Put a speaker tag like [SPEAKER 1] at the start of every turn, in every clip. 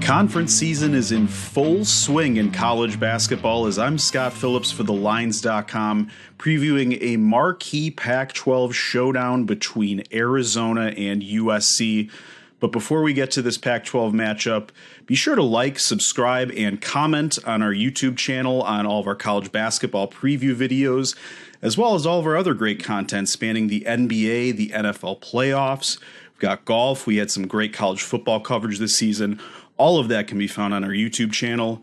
[SPEAKER 1] Conference season is in full swing in college basketball as I'm Scott Phillips for thelines.com previewing a marquee Pac-12 showdown between Arizona and USC. But before we get to this Pac-12 matchup, be sure to like, subscribe, and comment on our YouTube channel on all of our college basketball preview videos, as well as all of our other great content spanning the NBA, the NFL playoffs. We've got golf. We had some great college football coverage this season. All of that can be found on our YouTube channel.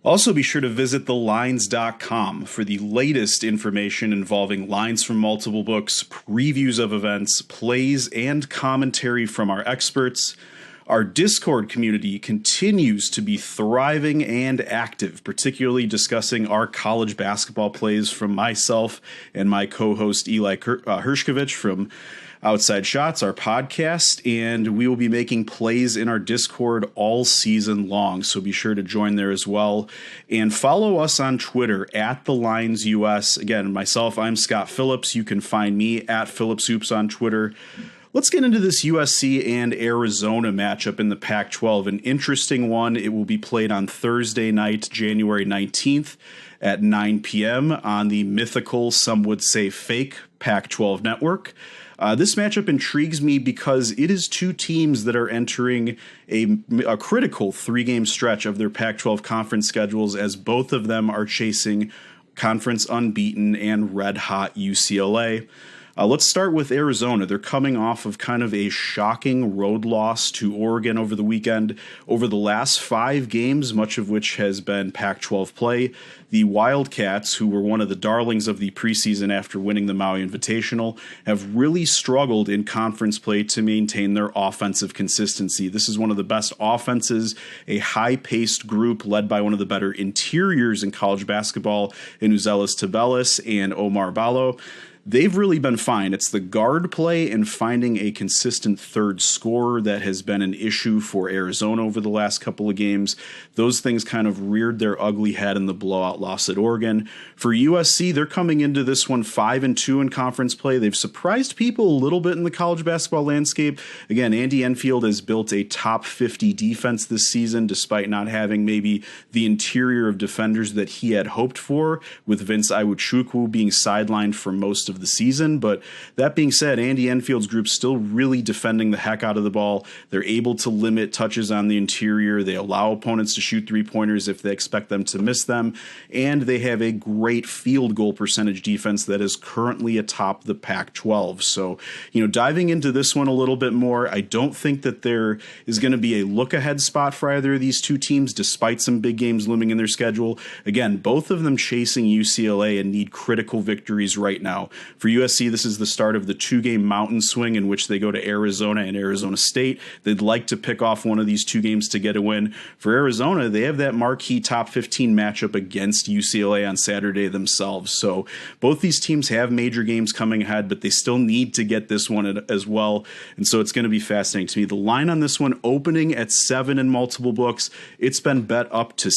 [SPEAKER 1] Also, be sure to visit thelines.com for the latest information involving lines from multiple books, previews of events, plays, and commentary from our experts. Our Discord community continues to be thriving and active, particularly discussing our college basketball plays from myself and my co-host Eli Hershkovich from Outside Shots, our podcast, and we will be making plays in our Discord all season long, so be sure to join there as well. And follow us on Twitter at TheLinesUS. Again, myself, I'm Scott Phillips. You can find me at PhillipsHoops on Twitter. Let's get into this USC and Arizona matchup in the Pac-12. An interesting one. It will be played on Thursday night, January 19th at 9 p.m. on the mythical, some would say fake, Pac-12 network. This matchup intrigues me because it is two teams that are entering a critical three-game stretch of their Pac-12 conference schedules, as both of them are chasing conference unbeaten and red-hot UCLA. Let's start with Arizona. They're coming off of kind of a shocking road loss to Oregon over the weekend. Over the last 5 games, much of which has been Pac-12 play, the Wildcats, who were one of the darlings of the preseason after winning the Maui Invitational, have really struggled in conference play to maintain their offensive consistency. This is one of the best offenses, a high-paced group led by one of the better interiors in college basketball in Uzelis Tubelis and Omar Ballo. They've really been fine. It's the guard play and finding a consistent third scorer that has been an issue for Arizona over the last couple of games. Those things kind of reared their ugly head in the blowout loss at Oregon. For USC, they're coming into this one 5-2 in conference play. They've surprised people a little bit in the college basketball landscape. Again, Andy Enfield has built a top 50 defense this season, despite not having maybe the interior of defenders that he had hoped for, with Vince Iwuchukwu being sidelined for most of the season. But that being said, Andy Enfield's group's still really defending the heck out of the ball. They're able to limit touches on the interior. They allow opponents to shoot three-pointers if they expect them to miss them. And they have a great field goal percentage defense that is currently atop the Pac-12. So, diving into this one a little bit more, I don't think that there is going to be a look-ahead spot for either of these two teams, despite some big games looming in their schedule. Again, both of them chasing UCLA and need critical victories right now. For USC, this is the start of the 2-game mountain swing in which they go to Arizona and Arizona State. They'd like to pick off one of these 2 games to get a win. For Arizona, they have that marquee top 15 matchup against UCLA on Saturday themselves. So both these teams have major games coming ahead, but they still need to get this one as well. And so it's going to be fascinating to me. The line on this one opening at 7 in multiple books. It's been bet up to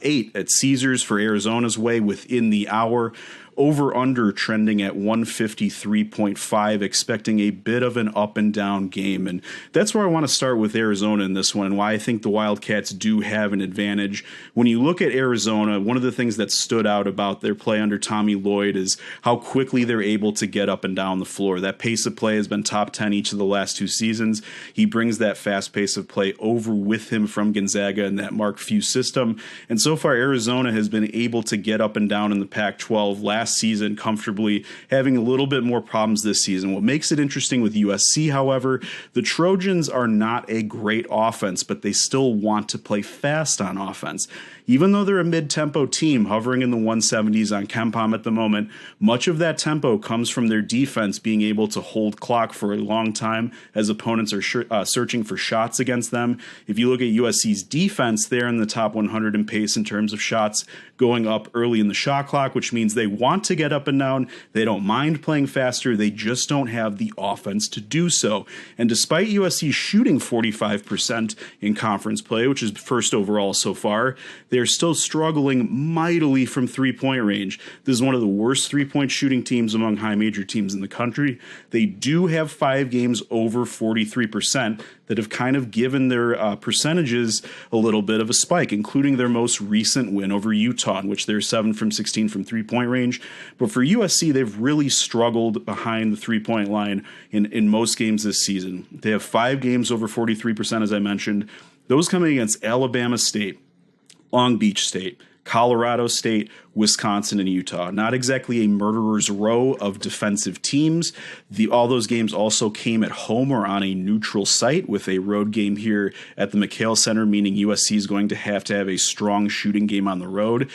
[SPEAKER 1] 8 at Caesars for Arizona's way within the hour. Over-under trending at 153.5, expecting a bit of an up-and-down game. And that's where I want to start with Arizona in this one and why I think the Wildcats do have an advantage. When you look at Arizona, one of the things that stood out about their play under Tommy Lloyd is how quickly they're able to get up and down the floor. That pace of play has been top 10 each of the last 2 seasons. He brings that fast pace of play over with him from Gonzaga in that Mark Few system. And so far, Arizona has been able to get up and down in the Pac-12 last season comfortably, having a little bit more problems this season. What makes it interesting with USC, however, the Trojans are not a great offense, but they still want to play fast on offense. Even though they're a mid-tempo team hovering in the 170s on KenPom at the moment, much of that tempo comes from their defense being able to hold clock for a long time as opponents are searching for shots against them. If you look at USC's defense, they're in the top 100 in pace in terms of shots going up early in the shot clock, which means they want want to get up and down. They don't mind playing faster. They just don't have the offense to do so. And despite USC shooting 45% in conference play, which is first overall so far, they're still struggling mightily from three-point range. This is one of the worst three-point shooting teams among high major teams in the country. They do have 5 games over 43% that have kind of given their percentages a little bit of a spike, including their most recent win over Utah, in which they're 7 from 16 from three-point range. But for USC, they've really struggled behind the three-point line in most games this season. They have 5 games over 43%, as I mentioned. Those coming against Alabama State, Long Beach State, Colorado State, Wisconsin, and Utah. Not exactly a murderer's row of defensive teams. All those games also came at home or on a neutral site, with a road game here at the McHale Center, meaning USC is going to have a strong shooting game on the road.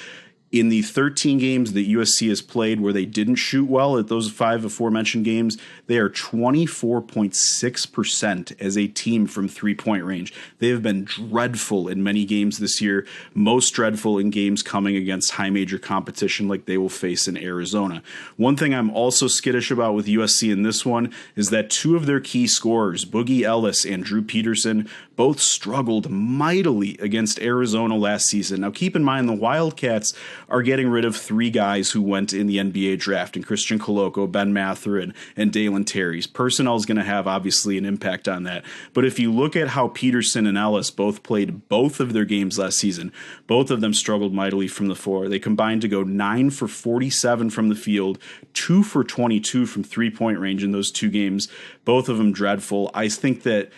[SPEAKER 1] In the 13 games that USC has played where they didn't shoot well at those 5 aforementioned games, they are 24.6% as a team from three-point range. They have been dreadful in many games this year, most dreadful in games coming against high major competition like they will face in Arizona. One thing I'm also skittish about with USC in this one is that 2 of their key scorers, Boogie Ellis and Drew Peterson, both struggled mightily against Arizona last season. Now keep in mind the Wildcats are getting rid of 3 guys who went in the NBA draft, and Christian Coloco, Ben Mathurin, and Dalen Terry's. Personnel is going to have obviously an impact on that. But if you look at how Peterson and Ellis both played both of their games last season, both of them struggled mightily from the floor. They combined to go 9 for 47 from the field, 2 for 22 from three-point range in those 2 games. Both of them dreadful. I think that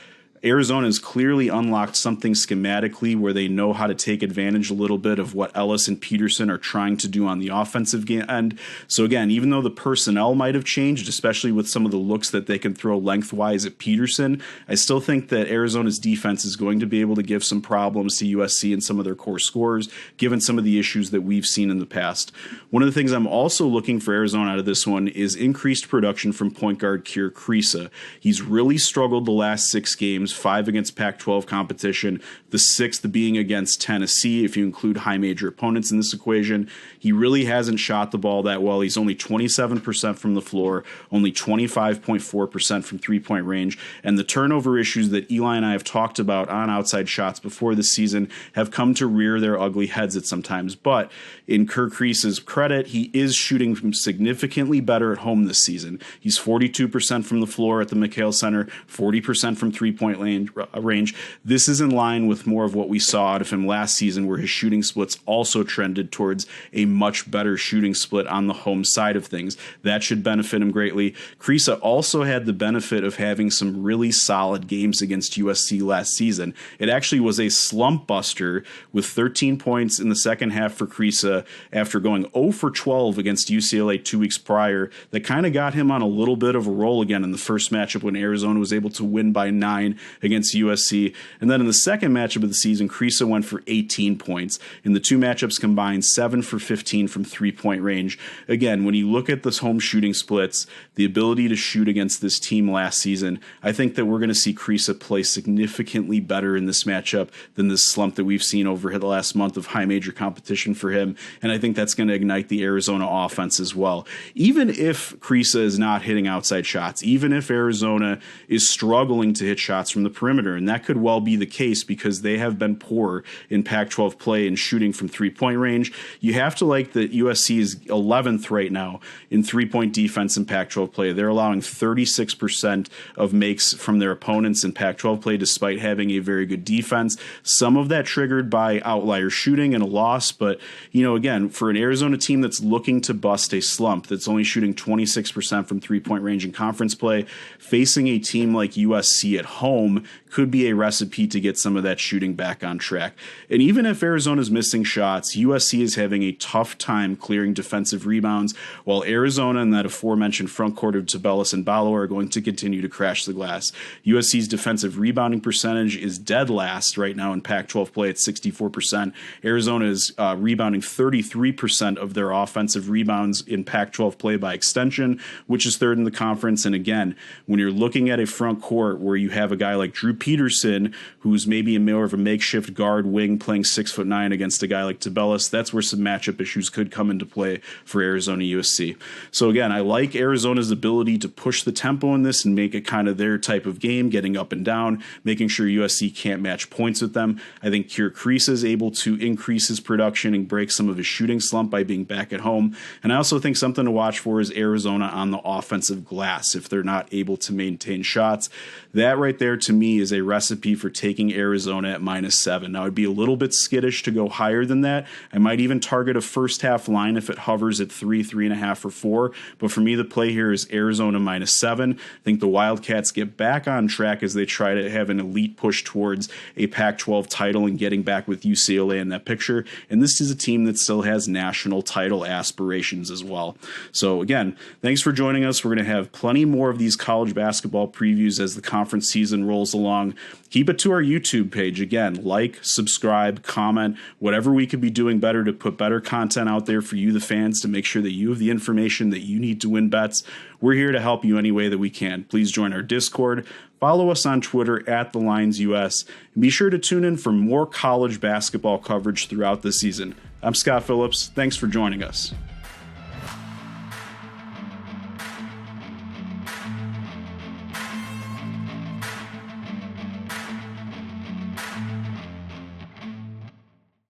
[SPEAKER 1] Arizona has clearly unlocked something schematically where they know how to take advantage a little bit of what Ellis and Peterson are trying to do on the offensive end. So again, even though the personnel might have changed, especially with some of the looks that they can throw lengthwise at Peterson, I still think that Arizona's defense is going to be able to give some problems to USC and some of their core scorers, given some of the issues that we've seen in the past. One of the things I'm also looking for Arizona out of this one is increased production from point guard Keir Kriisa. He's really struggled the last 6 games. 5 against Pac-12 competition, the 6th being against Tennessee, if you include high major opponents in this equation. He really hasn't shot the ball that well. He's only 27% from the floor, only 25.4% from three-point range, and the turnover issues that Eli and I have talked about on outside shots before this season have come to rear their ugly heads at sometimes. But in Keir Kriisa's credit, he is shooting significantly better at home this season. He's 42% from the floor at the McHale Center, 40% from three-point range. This is in line with more of what we saw out of him last season, where his shooting splits also trended towards a much better shooting split on the home side of things. That should benefit him greatly. Kriisa also had the benefit of having some really solid games against USC last season. It actually was a slump buster with 13 points in the second half for Kriisa after going 0 for 12 against UCLA 2 weeks prior. That kind of got him on a little bit of a roll again in the first matchup when Arizona was able to win by 9 against USC. And then in the second matchup of the season, Kriisa went for 18 points. In the 2 matchups combined, 7 for 15 from three-point range. Again, when you look at this home shooting splits, the ability to shoot against this team last season, I think that we're going to see Kriisa play significantly better in this matchup than this slump that we've seen over the last month of high major competition for him. And I think that's going to ignite the Arizona offense as well. Even if Kriisa is not hitting outside shots, even if Arizona is struggling to hit shots from the perimeter, and that could well be the case because they have been poor in Pac-12 play and shooting from three-point range, you have to like that USC is 11th right now in three-point defense in Pac-12 play. They're allowing 36% of makes from their opponents in Pac-12 play despite having a very good defense. Some of that triggered by outlier shooting and a loss, but again, for an Arizona team that's looking to bust a slump, that's only shooting 26% from three-point range in conference play, facing a team like USC at home could be a recipe to get some of that shooting back on track. And even if Arizona's missing shots, USC is having a tough time clearing defensive rebounds, while Arizona and that aforementioned front court of Tabellis and Ballo are going to continue to crash the glass. USC's defensive rebounding percentage is dead last right now in Pac-12 play at 64%. Arizona is rebounding 33% of their offensive rebounds in Pac-12 play by extension, which is third in the conference. And again, when you're looking at a front court where you have a guy like Drew Peterson, who's maybe more of a makeshift guard wing playing 6'9" against a guy like Tabellis, that's where some matchup issues could come into play for Arizona USC. So again, I like Arizona's ability to push the tempo in this and make it kind of their type of game, getting up and down, making sure USC can't match points with them. I think Kir Kriisa is able to increase his production and break some of his shooting slump by being back at home. And I also think something to watch for is Arizona on the offensive glass if they're not able to maintain shots. That right there to me is a recipe for taking Arizona at -7. Now, I'd be a little bit skittish to go higher than that. I might even target a first half line if it hovers at 3, 3.5, or 4. But for me, the play here is Arizona -7. I think the Wildcats get back on track as they try to have an elite push towards a Pac-12 title and getting back with UCLA in that picture. And this is a team that still has national title aspirations as well. So again, thanks for joining us. We're going to have plenty more of these college basketball previews as the conference season rolls along. Keep it to our YouTube page. Again, like, subscribe, comment, whatever we could be doing better to put better content out there for you, the fans, to make sure that you have the information that you need to win bets. We're here to help you any way that we can. Please join our Discord. Follow us on Twitter at @TheLinesUS. And be sure to tune in for more college basketball coverage throughout the season. I'm Scott Phillips. Thanks for joining us.